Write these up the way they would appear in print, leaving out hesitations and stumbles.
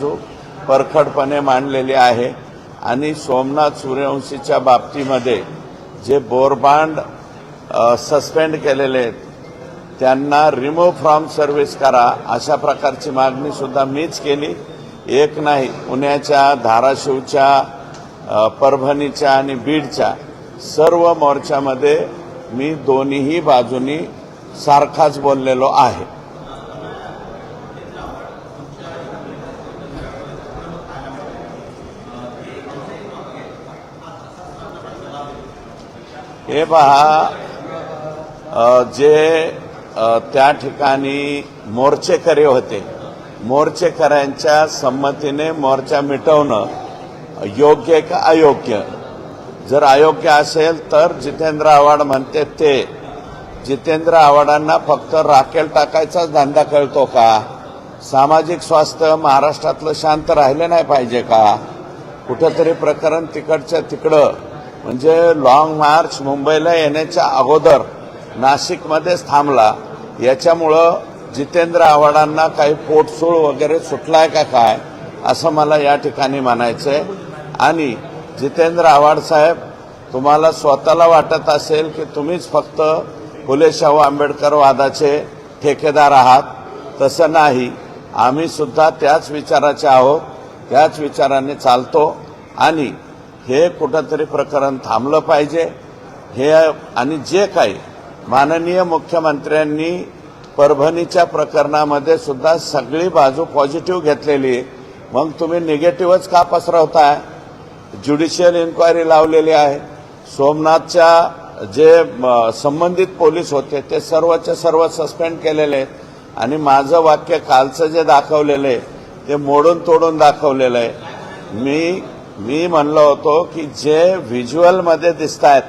परखडपणे मांडलेली आहे आणि सोमनाथ सूर्यवंशीच्या बाबतीमध्ये जे बोरबांड सस्पेंड केलेले आहेत त्यांना रिमूव्ह फ्रॉम सर्व्हिस करा अशा प्रकारची मागणी सुद्धा मीच केली। एक नाही, पुण्याच्या, धाराशिवच्या, परभणीच्या आणि बीडच्या सर्व मोर्चामध्ये मी दोन्ही बाजूनी सारखाच बोललेलो आहे। हे पहा, जे त्या ठिकाणी मोर्चेकरी होते, मोर्चेकऱ्यांच्या संमतीने मोर्चा मिटवणं योग्य का अयोग्य? जर अयोग्य असेल तर जितेंद्र आव्हाड म्हणते ते जितेंद्र आव्हाडांना फक्त राखेल टाकायचाच धंदा कळतो का? सामाजिक स्वास्थ्य महाराष्ट्रातलं शांत राहिले नाही पाहिजे का? कुठेतरी प्रकरण तिकडच्या तिकडं म्हणजे लॉंग मार्च मुंबईला येण्याच्या अगोदर नाशिकमध्येच थांबला। याच्यामुळं जितेंद्र आव्हाडांना काही पोटसूळ वगैरे सुटलाय का काय असं मला या ठिकाणी म्हणायचंय। आणि जितेंद्र आव्हाड साहेब, तुम्हाला स्वतःला वाटत असेल की तुम्हीच फक्त फुले शाहू आंबेडकर वादाचे ठेकेदार आहात, तसं नाही। आम्ही सुद्धा त्याच विचाराचे आहोत, त्याच विचाराने चालतो आणि हे कुठंतरी प्रकरण थांबलं पाहिजे। हे आणि जे काही माननीय मुख्यमंत्र्यांनी परभणीच्या प्रकरणामध्ये सुद्धा सगळी बाजू पॉझिटिव्ह घेतलेली आहे, मग तुम्ही निगेटिव्हच का पसरवताय? ज्युडिशियल इन्क्वायरी लावलेली आहे। सोमनाथच्या जे संबंधित पोलीस होते ते सर्वचे सर्व सस्पेंड केलेले आहेत आणि माझं वाक्य कालचं जे दाखवलेलं आहे ते मोडून तोडून दाखवलेलं आहे। मी म्हणलो होतो की जे व्हिज्युअलमध्ये दिसतायत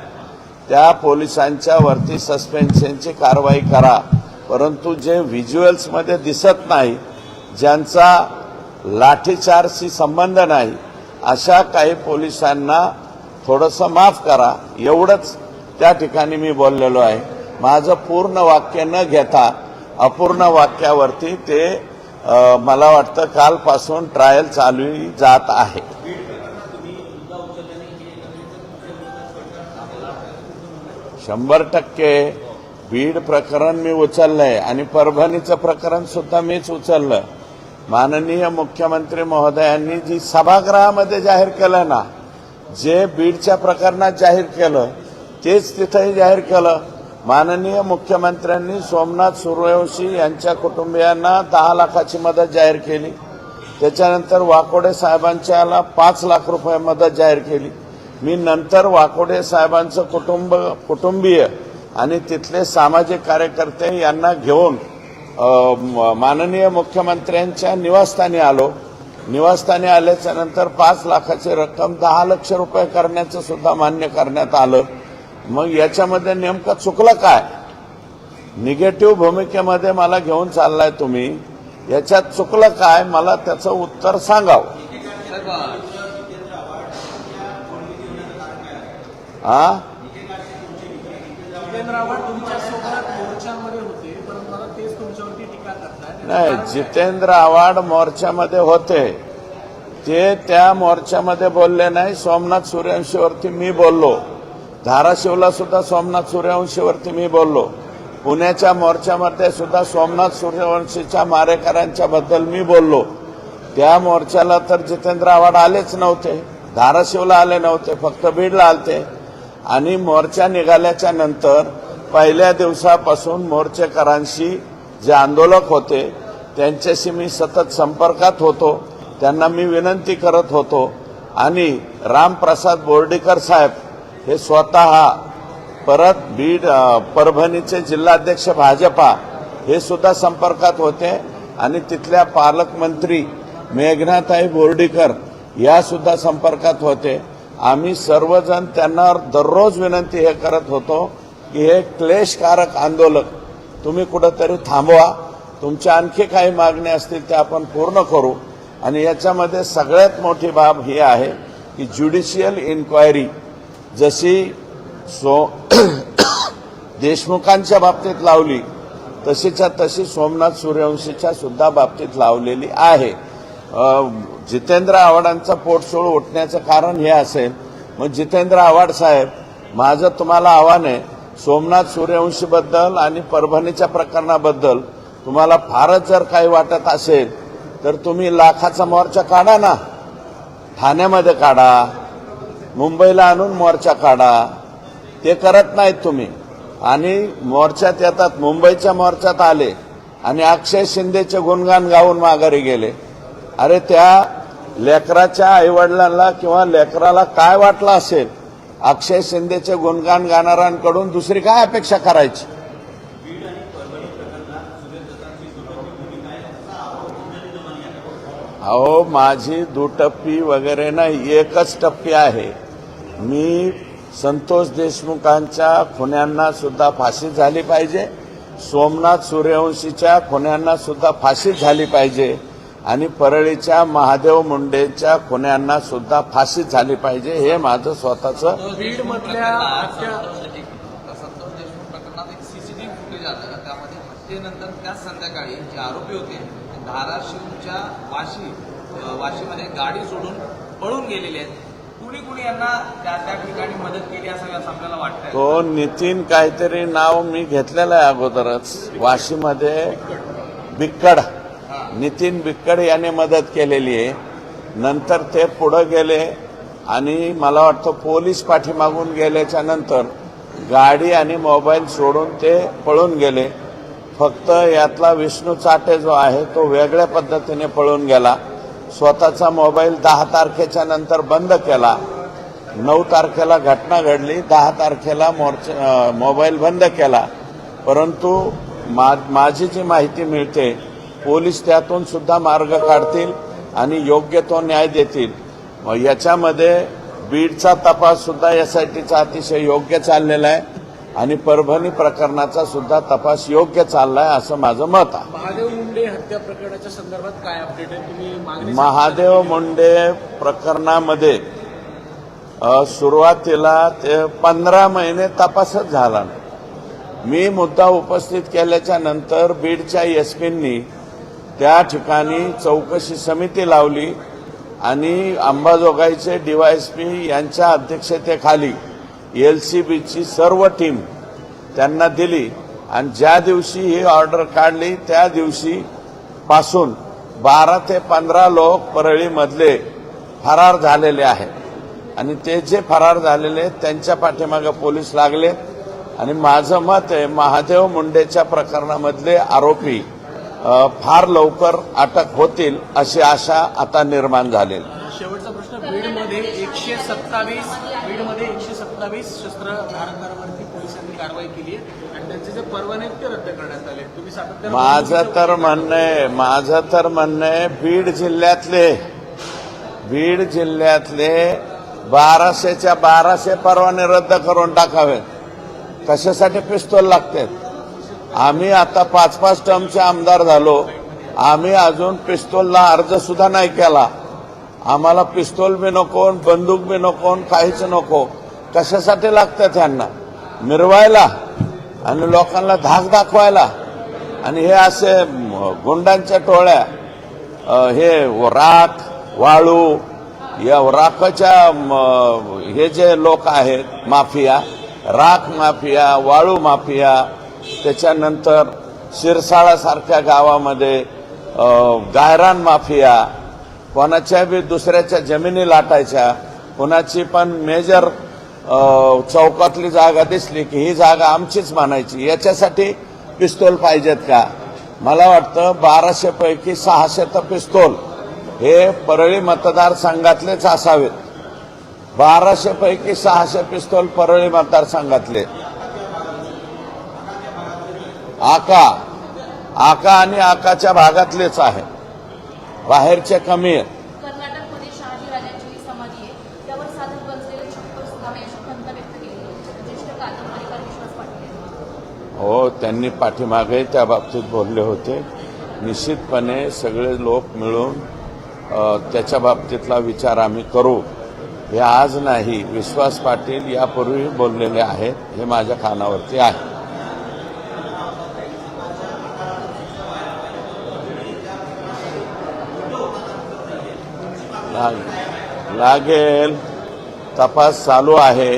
त्या पोलिसांच्या वरती सस्पेन्शनची कारवाई करा, परंतु जे व्हिज्युअल्समध्ये दिसत नाही, ज्यांचा लाठीचार्जशी संबंध नाही, अशा काही पोलिसांना थोडंसं माफ करा, एवढंच त्या ठिकाणी मी बोललेलो आहे। माझं पूर्ण वाक्य न घेता अपूर्ण वाक्यावरती ते मला वाटतं कालपासून ट्रायल चालू जात आहे। शंभर टक्के बीड प्रकरण मी उचललंय आणि परभणीचं प्रकरण सुद्धा मीच उचललं। माननीय मुख्यमंत्री महोदयांनी जी सभागृहामध्ये जाहीर केलं ना, जे बीडच्या प्रकरणात जाहीर केलं तेच तिथंही जाहीर केलं। माननीय मुख्यमंत्र्यांनी सोमनाथ सूर्यवंशी यांच्या कुटुंबियांना 10 लाखाची मदत जाहीर केली, त्याच्यानंतर वाकोडे साहेबांच्याला 5 लाख रुपये मदत जाहीर केली। मी नंतर वाकोडे साहेबांचं कुटुंबीय आणि तिथले सामाजिक कार्यकर्ते यांना घेऊन माननीय मुख्यमंत्र्यांच्या निवासस्थानी आलो। निवासस्थानी आल्याच्या नंतर 5 लाखाची रक्कम 10 लाख रुपये करण्याचं सुद्धा मान्य करण्यात आलं। मग याच्यामध्ये नेमकं चुकलं काय? निगेटिव्ह भूमिकेमध्ये मला घेऊन चाललाय तुम्ही, याच्यात चुकलं काय? मला त्याचं उत्तर सांगावं। नाही, जितेंद्र आव्हाड मोर्चामध्ये होते, ते त्या मोर्चामध्ये बोलले नाही। सोमनाथ सूर्यवंशीवरती मी बोललो, धाराशिवला सुद्धा सोमनाथ सूर्यवंशीवरती मी बोललो, पुण्याच्या मोर्चामध्ये सुद्धा सोमनाथ सूर्यवंशीच्या मारेकऱ्यांच्या बद्दल मी बोललो। त्या मोर्चाला तर जितेंद्र आव्हाड आलेच नव्हते, धाराशिवला आले नव्हते, फक्त बीडला आलते। आणि मोर्चा निघाल्याच्या नंतर पहिल्या दिवसापासून मोर्चेकरांशी जे आंदोलक होते त्यांच्याशी मी सतत संपर्कात होतो, त्यांना मी विनंती करत होतो। आणि रामप्रसाद बोर्डीकर साहेब हे स्वतः परत बीड परभणीचे जिल्हाध्यक्ष भाजपा हे सुद्धा संपर्कात होते आणि तिथल्या पालकमंत्री मेघनाताई बोर्डीकर या सुद्धा संपर्कात होते। आम्ही सर्वजण त्यांना दररोज विनंती हे करत होतो की हे क्लेशकारक आंदोलन तुम्ही कुठेतरी थांबवा, तुमच्या आणखी काही मागण्या असतील त्या आपण पूर्ण करू। आणि याच्यामध्ये सगळ्यात मोठी बाब ही आहे की ज्युडिशियल इन्क्वायरी जशी देशमुखांच्या बाबतीत लावली तशीच्या तशी सोमनाथ सूर्यवंशीच्या सुद्धा बाबतीत लावलेली आहे। जितेंद्र आव्हाडांचा पोटसोळ उठण्याचं कारण हे असेल, मग जितेंद्र आव्हाड साहेब, माझं तुम्हाला आव्हान आहे, सोमनाथ सूर्यवंशीबद्दल आणि परभणीच्या प्रकरणाबद्दल तुम्हाला फारच जर काही वाटत असेल तर तुम्ही लाखाचा मोर्चा काढा ना, ठाण्यामध्ये काढा, मुंबईला आणून मोर्चा काढा. ते करत नाहीत तुम्ही आणि मोर्चात येतात. मुंबईच्या मोर्चात आले आणि अक्षय शिंदेचे गुणगान गाऊन माघारी गेले. अरे त्या लेकराच्या आईवडिलांना किंवा लेकराला काय वाटलं असेल, अक्षय शिंदेचे गुणगान गाणाऱ्यांकडून दुसरी काय अपेक्षा करायची? अहो, माझी दुटप्पी वगैरे नाही, एकच टप्पी आहे. मी संतोष देशमुखांच्या खुन्यांना सुद्धा फाशी झाली पाहिजे, सोमनाथ सूर्यवंशीच्या खुन्यांना सुद्धा फाशी झाली पाहिजे आणि परळीच्या महादेव मुंडेच्या खुन्यांना सुद्धा फाशी झाली पाहिजे. हे माझं स्वतःचं. बीडमधल्या संतोष देशमुख प्रकरणात एक सीसीटीव्ही फुटेज आलं, त्यामध्ये हत्येनंतर त्याच संध्याकाळी जे आरोपी होते धाराशिवच्या वाशीमध्ये गाडी सोडून पळून गेलेले आहेत. कुणी यांना त्या ठिकाणी मदत केली असावी असं आपल्याला वाटतंय. तो नितीन काहीतरी नाव मी घेतलेलं आहे अगोदरच. वाशीमध्ये बिक्कड, नितीन बिक्कड याने मदत केलेली आहे. नंतर ते पुढे गेले आणि मला वाटतं पोलीस पाठीमागून गेल्याच्या नंतर गाडी आणि मोबाईल सोडून ते पळून गेले. फक्त यातला विष्णू चाटे जो आहे तो वेगळ्या पद्धतीने पळून गेला. स्वतःचा मोबाईल 10 तारखेच्या नंतर बंद केला. 9 तारखेला घटना घडली, 10 तारखेला मोबाईल बंद केला. परंतु माझी जी माहिती मिळते, पोलीस त्यातून सुद्धा मार्ग काढतील आणि योग्य तो न्याय देतील. याच्यामध्ये बीडचा तपास सुद्धा एसआयटीचा अतिशय योग्य चाललेला आहे आणि परभणी प्रकरणाचा सुद्धा तपास योग्य चाललाय असं माझं मत आहे. महादेव मुंडे हत्या प्रकरणाच्या संदर्भात काय अपडेट आहे? तुम्ही महादेव मुंडे प्रकरणामध्ये सुरुवातीला ते 15 महिने तपासच झाला नाही. मी मुद्दा उपस्थित केल्याच्या नंतर बीडच्या एसपींनी त्या ठिकाणी चौकशी समिती लावली आणि अंबाजोगाईचे डीवायएसपी यांच्या अध्यक्षतेखाली एलसीबीची सर्व टीम त्यांना दिली आणि ज्या दिवशी ही ऑर्डर काढली त्या दिवशी पासून 12 ते 15 लोक परळीमधले फरार झालेले आहेत आणि ते जे फरार झालेले त्यांच्या पाठीमागे पोलीस लागले आणि माझं मत आहे महादेव मुंडेच्या प्रकरणामधले आरोपी फार लवकर अटक होतील अशी आशा आता निर्माण झालेली. शेवटचा प्रश्न, बीडमध्ये 127 शस्त्र धारकांवरती पोलिसांनी कारवाई केली आहे आणि त्यांचे जे परवाने ते रद्द करण्यात आले. तुम्ही सातत्याने माझं तर म्हणणं आहे बीड जिल्ह्यातले 1200च्या 1200 परवाने रद्द करून टाकावे. कशासाठी पिस्तूल लागतात? आम्ही आता 5-5 टर्मचे आमदार झालो, आम्ही अजून पिस्तूलला अर्ज सुद्धा नाही केला. आम्हाला पिस्तूल बी नको, बंदूक बी नको, काहीच नको. कशासाठी लागतं? त्यांना मिरवायला आणि लोकांना धाक दाखवायला. आणि हे असे गुंडांच्या टोळ्या, हे राख वाळू या राखाच्या हे जे लोक आहेत माफिया, राख माफिया, वाळू माफिया, त्याच्यानंतर शिरसाळासारख्या गावामध्ये गायरान माफिया, कोणाच्या बी दुसऱ्याच्या जमिनी लाटायच्या. कोणाची पण मेजर चौकातली जागा दिसली की ही जागा आमचीच मानायची. याच्यासाठी पिस्तूल पाहिजेत का? मला वाटतं 1200 पैकी 600 तर पिस्तूल हे परळी मतदारसंघातलेच असावेत. 1200 पैकी 600 पिस्तूल परळी मतदारसंघातले. आका आणि आकाच्या भागातलेच आहे, बाहेरचे कमी आहेत. कर्नाटकमध्ये शहाजीराजांची समाधी आहे, त्यावर साधक गंजलेले छप्पर सुद्धा खंत व्यक्त केली. ज्येष्ठ कादंबरीकार विश्वास पाटील हो, त्यांनी पाठीमागे त्या बाबतीत बोलले होते. निश्चितपणे सगळे लोक मिळून त्याच्या बाबतीतला विचार आम्ही करू. हे आज नाही, विश्वास पाटील यापूर्वी बोललेले आहेत, हे माझ्या कानावरती आहे. लागेल. तपास चालू आहे.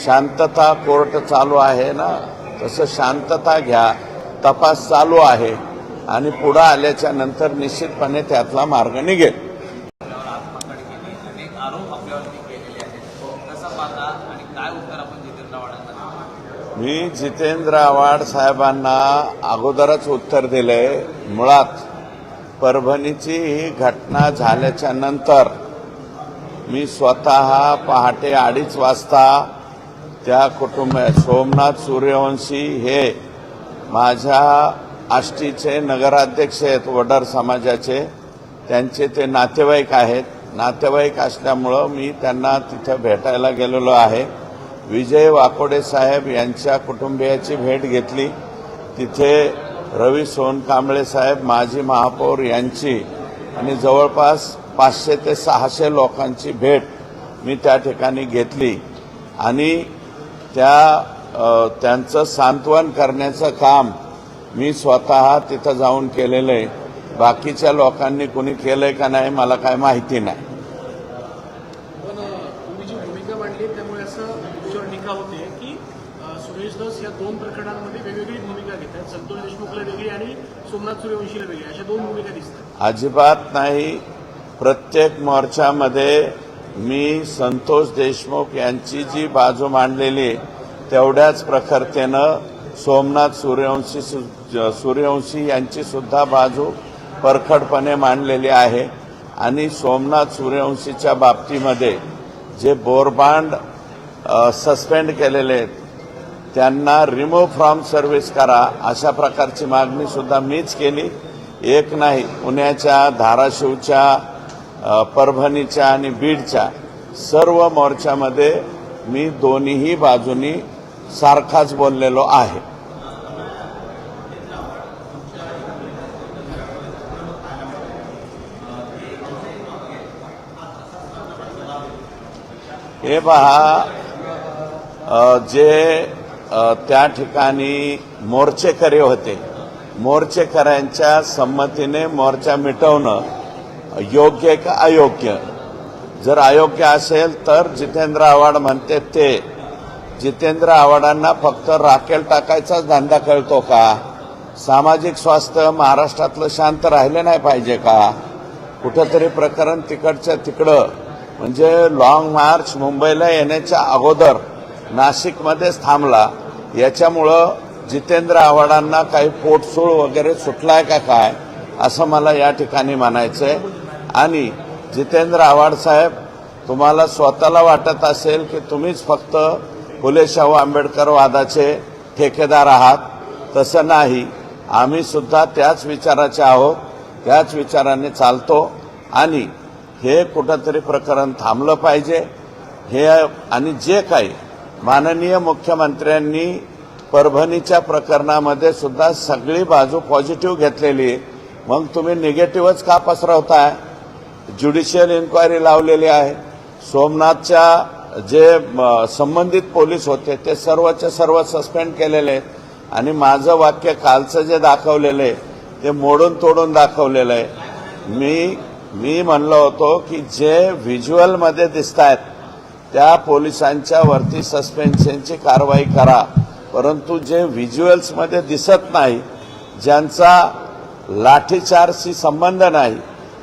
शांतता कोर्ट चालू आहे ना, तसं शांतता घ्या. तपास चालू आहे आणि पुढे आल्याच्या नंतर निश्चितपणे त्यातला मार्ग निघेल. आत्महत्या केली अनेक आरोप आपल्यावरती केलेले आहेत. कसा पाहता आणि काय उत्तर आपण जितेंद्र आव्हाडांना? मी जितेंद्र आव्हाड साहेबांना अगोदरच उत्तर दिलंय. मुळात परभणीची ही घटना झाल्याच्या नंतर मी स्वतः पहाटे 2:30 वाजता त्या सोमनाथ सूर्यवंशी हे माझ्या आष्टीचे नगराध्यक्ष आहेत, वडार समाजाचे. त्यांचे ते नातेवाईक आहेत. नातेवाईक असल्यामुळं मी त्यांना तिथं भेटायला गेलेलो आहे. विजय वाकोडे साहेब यांच्या कुटुंबियाची भेट घेतली. तिथे रवी सोनकांबळे साहेब माजी महापौर यांची आणि जवळपास 500 ते 600 लोकांची भेट मी त्या ठिकाणी घेतली आणि त्यांचं सांत्वन करण्याचं काम मी स्वतः तिथं जाऊन केलेलं आहे. बाकीच्या लोकांनी कोणी केलंय का नाही मला काय माहिती नाही. पण तुम्ही जी भूमिका मांडली त्यामुळे असं तुमच्यावर टीका होते की सुरेश धस या 2 प्रकरणांमध्ये वेगवेगळी भूमिका घेतात. संतोष देशमुखला वेगळी आणि सोमनाथ सूर्यवंशीला वेगळी, अशा 2 भूमिका दिसतात. अजिबात नाही. प्रत्येक मोर्चामध्ये मी संतोष देशमुख यांची जी बाजू मांडलेली तेवढ्याच प्रखरतेनं सोमनाथ सूर्यवंशी यांची सुद्धा बाजू परखडपणे मांडलेली आहे. आणि सोमनाथ सूर्यवंशीच्या बाबतीमध्ये जे बोरबांड सस्पेंड केलेले आहेत त्यांना रिमूव्ह फ्रॉम सर्व्हिस करा अशा प्रकारची मागणी सुद्धा मीच केली. एक नाही, पुण्याच्या, धाराशिवच्या, परभणीच्या आणि बीडच्या सर्व मोर्चामध्ये मी दोन्हीही बाजूनी सारखाच बोललेलो आहे. हे पहा, जे त्या ठिकाणी मोर्चेकरी होते, मोर्चेकऱ्यांच्या संमतीने मोर्चा मिटवणं योग्य का अयोग्य? जर अयोग्य असेल तर जितेंद्र आव्हाड म्हणते ते. जितेंद्र आव्हाडांना फक्त राखेल टाकायचाच धंदा कळतो का? सामाजिक स्वास्थ्य महाराष्ट्रातलं शांत राहिलं नाही पाहिजे का? कुठंतरी प्रकरण तिकडच्या तिकडं म्हणजे लॉंग मार्च मुंबईला येण्याच्या अगोदर नाशिकमध्येच थांबला. याच्यामुळं जितेंद्र आव्हाडांना काही पोटसूळ वगैरे सुटलाय का काय असं मला या ठिकाणी म्हणायचंय. आणि जितेंद्र आव्हाड साहेब, तुम्हाला स्वतःला वाटत असेल की तुम्हीच फक्त फुले शाहू आंबेडकर वादाचे ठेकेदार आहात. तसं नाही, आम्ही सुद्धा त्याच विचाराचे आहोत, त्याच विचाराने चालतो. आणि हे कुठंतरी प्रकरण थांबलं पाहिजे. हे आणि जे काही माननीय मुख्यमंत्र्यांनी परभणीच्या प्रकरणामध्ये सुद्धा सगळी बाजू पॉझिटिव्ह घेतलेली, मग तुम्ही निगेटिव्हच का पसरवताय? ज्युडिशियल इन्क्वायरी लावलेली आहे. सोमनाथच्या जे संबंधित पोलीस होते ते सर्वचे सर्व सस्पेंड केलेले आहेत. आणि माझं वाक्य कालचं जे दाखवलेलं आहे ते मोडून तोडून दाखवलेलं आहे. मी म्हणलो होतो की जे व्हिज्युअलमध्ये दिसत आहेत त्या पोलिसांच्या वरती सस्पेन्शनची कारवाई करा, परंतु जे व्हिज्युअल्समध्ये दिसत नाही, ज्यांचा लाठीचार्जशी संबंध नाही,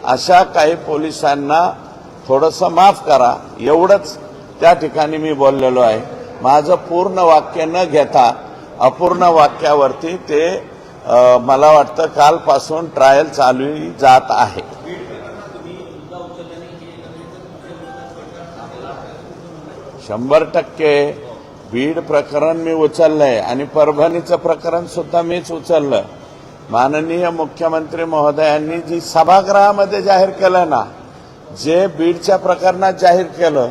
अशा काही पोलिसांना थोडंसं माफ करा, एवढंच त्या ठिकाणी मी बोललेलो आहे. माझं पूर्ण वाक्य न घेता अपूर्ण वाक्यावरती ते मला वाटतं कालपासून ट्रायल चालू जात आहे. 100% बीड प्रकरण मी उचललंय आणि परभणीचं प्रकरण सुद्धा मीच उचललं. माननीय मुख्यमंत्री महोदयांनी जी सभागृहामध्ये जाहीर केलं ना, जे बीडच्या प्रकरणात जाहीर केलं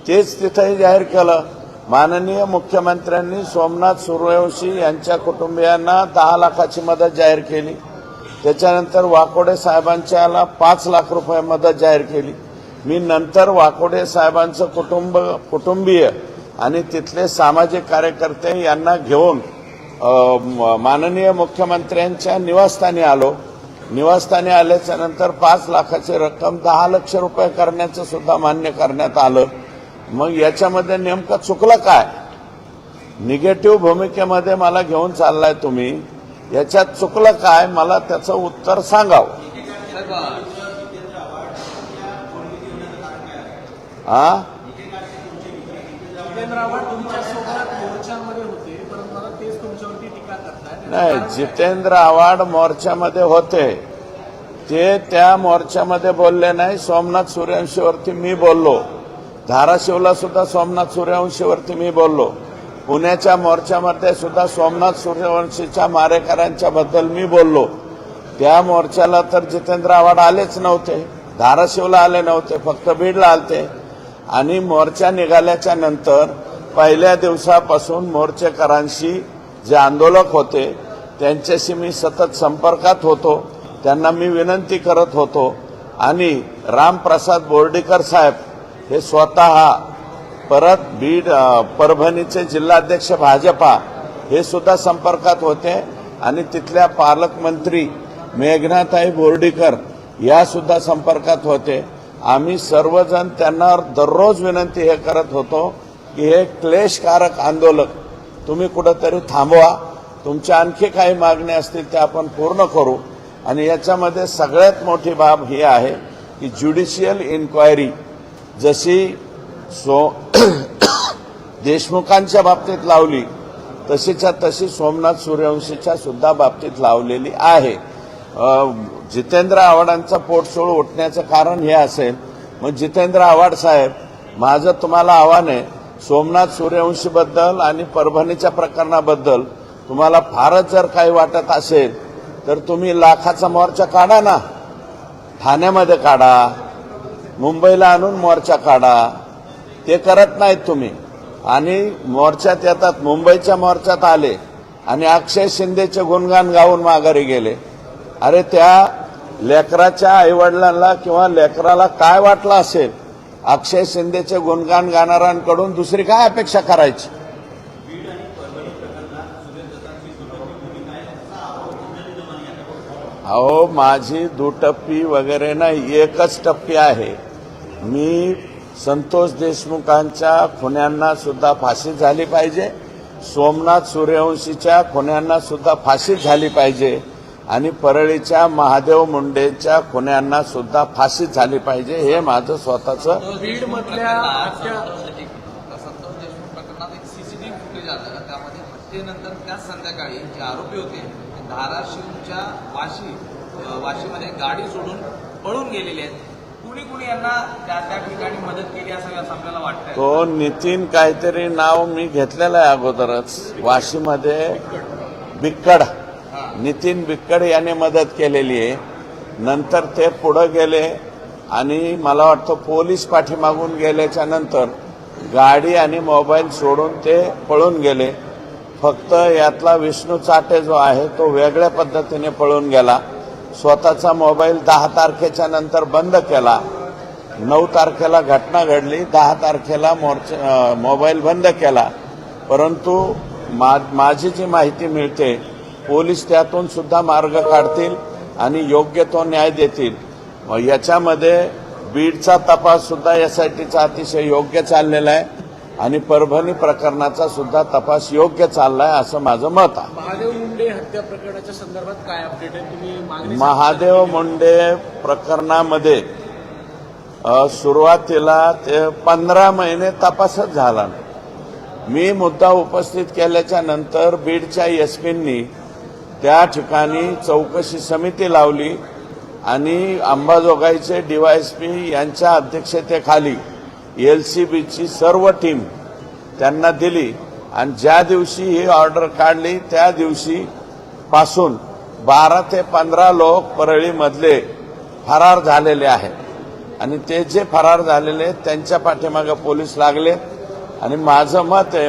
तेच तिथंही जाहीर केलं. माननीय मुख्यमंत्र्यांनी सोमनाथ सूर्यवंशी यांच्या कुटुंबियांना 10 लाखाची मदत जाहीर केली. त्याच्यानंतर वाकोडे साहेबांच्याला 5 लाख रुपये मदत जाहीर केली. मी नंतर वाकोडे साहेबांचं कुटुंबीय आणि तिथले सामाजिक कार्यकर्ते यांना घेऊन माननीय मुख्यमंत्र्यांच्या निवासस्थानी आलो निवासस्थानी आल्याच्या नंतर 5 लाखाची रक्कम 10 लक्ष रुपये करण्याचं सुद्धा मान्य करण्यात आलं. मग याच्यामध्ये नेमकं चुकलं काय? निगेटिव्ह भूमिकेमध्ये मला घेऊन चाललाय तुम्ही, याच्यात चुकलं काय? मला त्याचं उत्तर सांगावं. जितेंद्र आव्हाड तुमच्यासोबत मोर्चामध्ये होते, परंतु आता तेच तुमच्यावरती टीका करतायत. नाही, जितेंद्र आव्हाड मोर्चामध्ये होते, ते त्या मोर्चामध्ये बोलले नाही. सोमनाथ सूर्यवंशीवरती मी बोललो, धाराशिवला सुद्धा सोमनाथ सूर्यवंशीवरती मी बोललो, पुण्याच्या मोर्चामध्ये सुद्धा सोमनाथ सूर्यवंशीच्या मारेकऱ्यांच्या बद्दल मी बोललो. त्या मोर्चाला तर जितेंद्र आव्हाड आलेच नव्हते, धाराशिवला आले नव्हते, फक्त बीडला आलते. आणि मोर्चा निघाल्याच्या नंतर पहिल्या दिवसापासून मोर्चेकरांशी जे आंदोलक होते त्यांच्याशी मी सतत संपर्कात होतो, त्यांना मी विनंती करत होतो. आणि रामप्रसाद बोर्डीकर साहेब हे स्वतः, परत बीड परभणीचे जिल्हाध्यक्ष भाजपा हे सुद्धा संपर्कात होते. आणि तिथल्या पालकमंत्री मेघनाताई बोर्डीकर या सुद्धा संपर्कात होते. आम्ही सर्वजण त्यांना दररोज विनंती हे करत होतो की हे क्लेशकारक आंदोलन तुम्ही कुठंतरी थांबवा, तुमच्या आणखी काही मागण्या असतील त्या आपण पूर्ण करू. आणि याच्यामध्ये सगळ्यात मोठी बाब ही आहे की ज्युडिशियल इन्क्वायरी जशी देशमुखांच्या बाबतीत लावली तशीच्या तशी सोमनाथ सूर्यवंशीच्या सुद्धा बाबतीत लावलेली आहे. जितेंद्र आव्हाडांचा पोटसोळ उठण्याचं कारण हे असेल. मग जितेंद्र आव्हाड साहेब, माझं तुम्हाला आव्हान आहे, सोमनाथ सूर्यवंशीबद्दल आणि परभणीच्या प्रकरणाबद्दल तुम्हाला फारच जर काही वाटत असेल तर तुम्ही लाखाचा मोर्चा काढा ना, ठाण्यामध्ये काढा, मुंबईला आणून मोर्चा काढा. ते करत नाहीत तुम्ही. आणि मोर्चात येतात, मुंबईच्या मोर्चात आले आणि अक्षय शिंदेचे गुणगान गाऊन माघारी गेले. अरे त्या लेकराच्या आईवडिलांना किंवा लेकराला काय वाटलं असेल? अक्षय शिंदेचे गुणगान गाणाऱ्यांकडून दुसरी काय अपेक्षा करायची? अहो, माझी दुटप्पी वगैरे नाही, एकच टप्पी आहे. मी संतोष देशमुखांच्या खुन्यांना सुद्धा फाशी झाली पाहिजे, सोमनाथ सूर्यवंशीच्या खुन्यांना सुद्धा फाशी झाली पाहिजे आणि परळीच्या महादेव मुंडेच्या खुन्यांना सुद्धा फाशी झाली पाहिजे. हे माझं स्वतःचं. बीडमधल्या संतोष देशमुख प्रकरणात एक सीसीटीव्ही फुटेज आलं, त्यामध्ये हत्येनंतर त्याच संध्याकाळी जे आरोपी होते धाराशिवच्या वाशीमध्ये गाडी सोडून पळून गेलेले आहेत. कुणी यांना त्या ठिकाणी मदत केली असं आपल्याला वाटतंय? तो नितीन काहीतरी नाव मी घेतलेलं आहे अगोदरच, वाशीमध्ये बिक्कड, नितीन बिक्कड याने मदत केलेली आहे. नंतर ते पुढे गेले आणि मला वाटतं पोलीस पाठीमागून गेल्याच्या नंतर गाडी आणि मोबाईल सोडून ते पळून गेले. फक्त यातला विष्णू चाटे जो आहे तो वेगळ्या पद्धतीने पळून गेला. स्वतःचा मोबाईल 10 तारखेच्या नंतर बंद केला. 9 तारखेला घटना घडली, 10 तारखेला मोबाईल बंद केला. परंतु माझी जी माहिती मिळते, पोलीस त्यातून सुद्धा मार्ग काढतील आणि योग्य तो न्याय देतील. याच्यामध्ये बीडचा तपास सुद्धा एसआयटीचा अतिशय योग्य चाललेला आहे आणि परभणी प्रकरणाचा सुद्धा तपास योग्य चाललाय असं माझं मत आहे. महादेव मुंडे हत्या प्रकरणाच्या संदर्भात काय अपडेट आहे? तुम्ही मागणी महादेव मुंडे प्रकरणामध्ये सुरुवातीला ते 15 महिने तपासच झाला नाही. मी मुद्दा उपस्थित केल्याच्या नंतर बीडच्या एसपींनी त्या ठिकाणी चौकशी समिती लावली आणि अंबाजोगाईचे डीवायएसपी यांच्या अध्यक्षतेखाली एलसीबीची सर्व टीम त्यांना दिली आणि ज्या दिवशी ही ऑर्डर काढली त्या दिवशी पासून 12 ते 15 लोक परळीमधले फरार झालेले आहेत आणि ते जे फरार झालेले त्यांच्या पाठीमागे पोलीस लागले. आणि माझं मत आहे